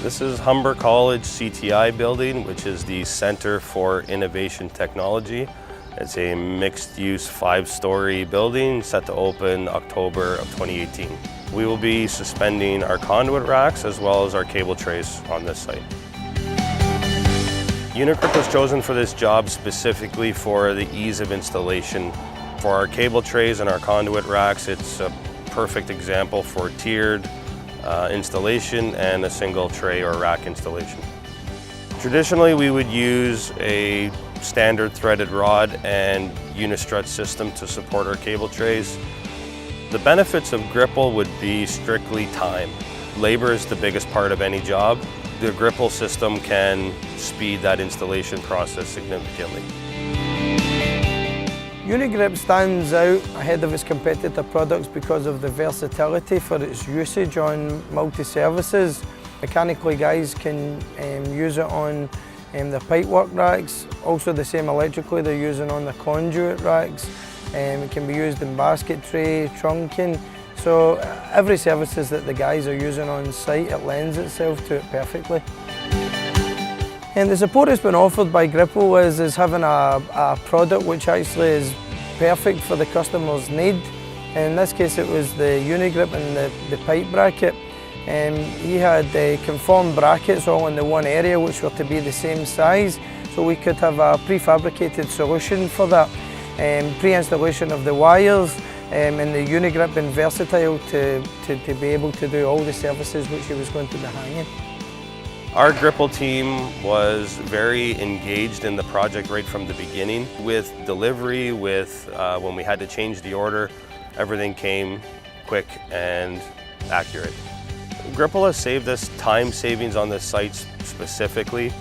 This is Humber College CTI building, which is the Center for Innovation Technology. It's a mixed-use 5-story building set to open October of 2018. We will be suspending our conduit racks as well as our cable trays on this site. UniGrip was chosen for this job specifically for the ease of installation. For our cable trays and our conduit racks, it's a perfect example for tiered installation and a single tray or rack installation. Traditionally, we would use a standard threaded rod and unistrut system to support our cable trays. The benefits of Gripple would be strictly time. Labor is the biggest part of any job. The Gripple system can speed that installation process significantly. UniGrip stands out ahead of its competitor products because of the versatility for its usage on multi-services. Mechanically, guys can use it on the pipework racks, also the same electrically they're using on the conduit racks. It can be used in basket tray, trunking. So every services that the guys are using on site, it lends itself to it perfectly. And the support that's been offered by Gripple is having a product which actually is perfect for the customer's need. In this case it was the UniGrip and the pipe bracket. He had conformed brackets all in the one area which were to be the same size, so we could have a prefabricated solution for that. Pre-installation of the wires, and the UniGrip being versatile to be able to do all the services which he was going to be hanging. Our Gripple team was very engaged in the project right from the beginning. With delivery, with when we had to change the order, everything came quick and accurate. Gripple has saved us time savings on the sites specifically.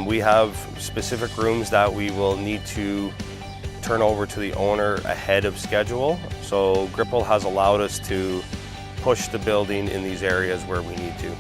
We have specific rooms that we will need to turn over to the owner ahead of schedule. So Gripple has allowed us to push the building in these areas where we need to.